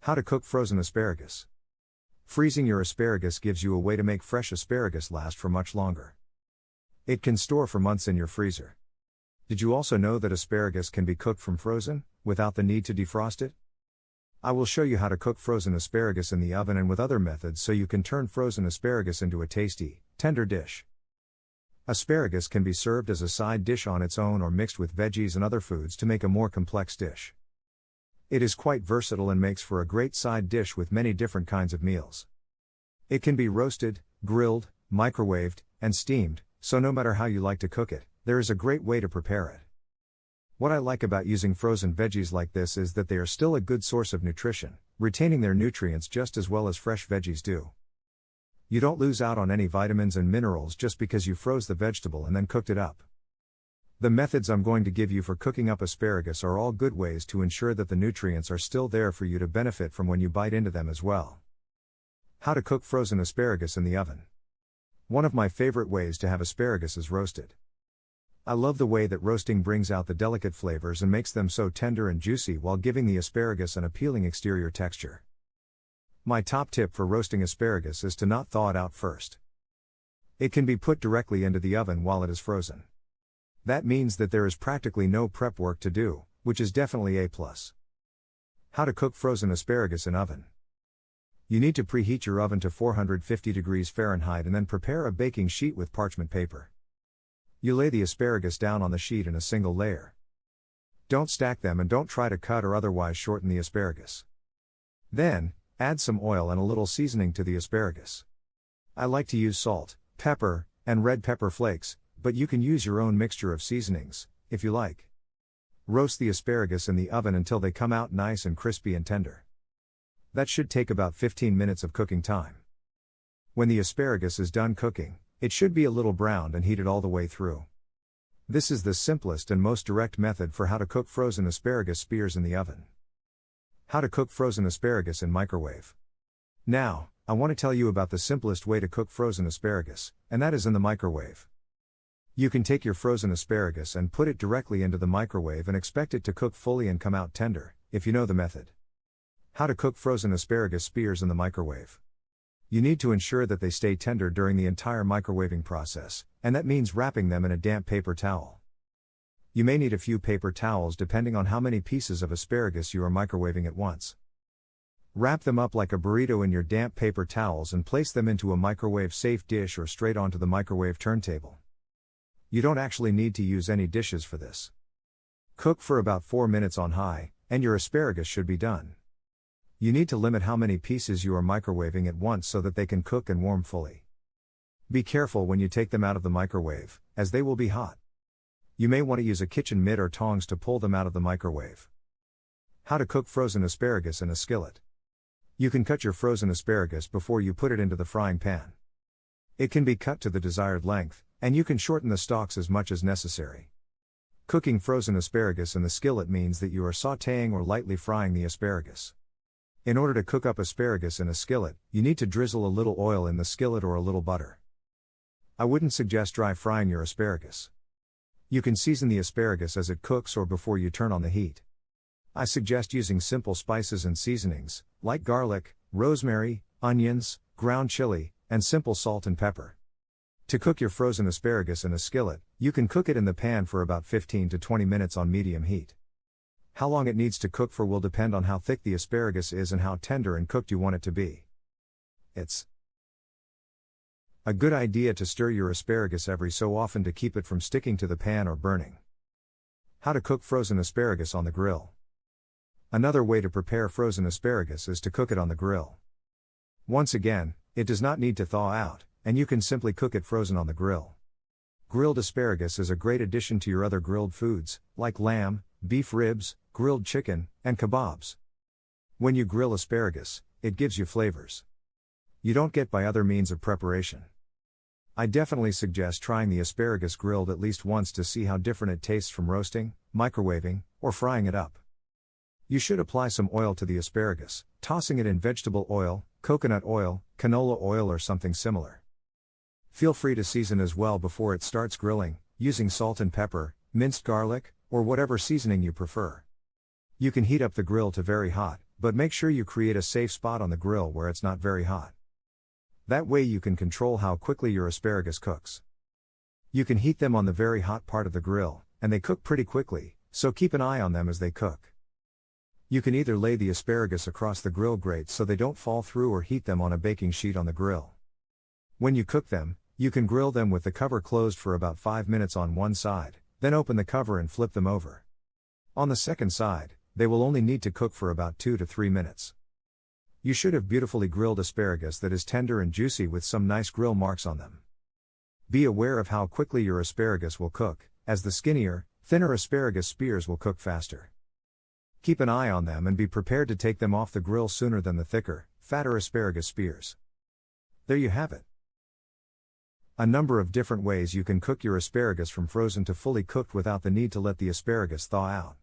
How to cook frozen asparagus. Freezing your asparagus gives you a way to make fresh asparagus last for much longer. It can store for months in your freezer. Did you also know that asparagus can be cooked from frozen, without the need to defrost it? I will show you how to cook frozen asparagus in the oven and with other methods so you can turn frozen asparagus into a tasty, tender dish. Asparagus can be served as a side dish on its own or mixed with veggies and other foods to make a more complex dish. It is quite versatile and makes for a great side dish with many different kinds of meals. It can be roasted, grilled, microwaved, and steamed, so no matter how you like to cook it, there is a great way to prepare it. What I like about using frozen veggies like this is that they are still a good source of nutrition, retaining their nutrients just as well as fresh veggies do. You don't lose out on any vitamins and minerals just because you froze the vegetable and then cooked it up. The methods I'm going to give you for cooking up asparagus are all good ways to ensure that the nutrients are still there for you to benefit from when you bite into them as well. How to cook frozen asparagus in the oven. One of my favorite ways to have asparagus is roasted. I love the way that roasting brings out the delicate flavors and makes them so tender and juicy while giving the asparagus an appealing exterior texture. My top tip for roasting asparagus is to not thaw it out first. It can be put directly into the oven while it is frozen. That means that there is practically no prep work to do, which is definitely a plus. How to cook frozen asparagus in oven. You need to preheat your oven to 450 degrees Fahrenheit and then prepare a baking sheet with parchment paper. You lay the asparagus down on the sheet in a single layer. Don't stack them and don't try to cut or otherwise shorten the asparagus. Then, add some oil and a little seasoning to the asparagus. I like to use salt, pepper, and red pepper flakes, but you can use your own mixture of seasonings, if you like. Roast the asparagus in the oven until they come out nice and crispy and tender. That should take about 15 minutes of cooking time. When the asparagus is done cooking, it should be a little browned and heated all the way through. This is the simplest and most direct method for how to cook frozen asparagus spears in the oven. How to cook frozen asparagus in microwave. Now, I want to tell you about the simplest way to cook frozen asparagus, and that is in the microwave. You can take your frozen asparagus and put it directly into the microwave and expect it to cook fully and come out tender, if you know the method. How to cook frozen asparagus spears in the microwave. You need to ensure that they stay tender during the entire microwaving process, and that means wrapping them in a damp paper towel. You may need a few paper towels depending on how many pieces of asparagus you are microwaving at once. Wrap them up like a burrito in your damp paper towels and place them into a microwave-safe dish or straight onto the microwave turntable. You don't actually need to use any dishes for this. Cook for about 4 minutes on high, and your asparagus should be done. You need to limit how many pieces you are microwaving at once so that they can cook and warm fully. Be careful when you take them out of the microwave, as they will be hot. You may want to use a kitchen mitt or tongs to pull them out of the microwave. How to cook frozen asparagus in a skillet. You can cut your frozen asparagus before you put it into the frying pan. It can be cut to the desired length, and you can shorten the stalks as much as necessary. Cooking frozen asparagus in the skillet means that you are sautéing or lightly frying the asparagus. In order to cook up asparagus in a skillet, you need to drizzle a little oil in the skillet or a little butter. I wouldn't suggest dry frying your asparagus. You can season the asparagus as it cooks or before you turn on the heat. I suggest using simple spices and seasonings, like garlic, rosemary, onions, ground chili, and simple salt and pepper. To cook your frozen asparagus in a skillet, you can cook it in the pan for about 15 to 20 minutes on medium heat. How long it needs to cook for will depend on how thick the asparagus is and how tender and cooked you want it to be. It's a good idea to stir your asparagus every so often to keep it from sticking to the pan or burning. How to cook frozen asparagus on the grill. Another way to prepare frozen asparagus is to cook it on the grill. Once again, it does not need to thaw out, and you can simply cook it frozen on the grill. Grilled asparagus is a great addition to your other grilled foods, like lamb, beef ribs, grilled chicken, and kebabs. When you grill asparagus, it gives you flavors you don't get by other means of preparation. I definitely suggest trying the asparagus grilled at least once to see how different it tastes from roasting, microwaving, or frying it up. You should apply some oil to the asparagus, tossing it in vegetable oil, coconut oil, canola oil or something similar. Feel free to season as well before it starts grilling, using salt and pepper, minced garlic, or whatever seasoning you prefer. You can heat up the grill to very hot, but make sure you create a safe spot on the grill where it's not very hot. That way you can control how quickly your asparagus cooks. You can heat them on the very hot part of the grill, and they cook pretty quickly, so keep an eye on them as they cook. You can either lay the asparagus across the grill grate so they don't fall through, or heat them on a baking sheet on the grill. When you cook them, you can grill them with the cover closed for about 5 minutes on one side, then open the cover and flip them over. On the second side, they will only need to cook for about 2 to 3 minutes. You should have beautifully grilled asparagus that is tender and juicy with some nice grill marks on them. Be aware of how quickly your asparagus will cook, as the skinnier, thinner asparagus spears will cook faster. Keep an eye on them and be prepared to take them off the grill sooner than the thicker, fatter asparagus spears. There you have it. A number of different ways you can cook your asparagus from frozen to fully cooked without the need to let the asparagus thaw out.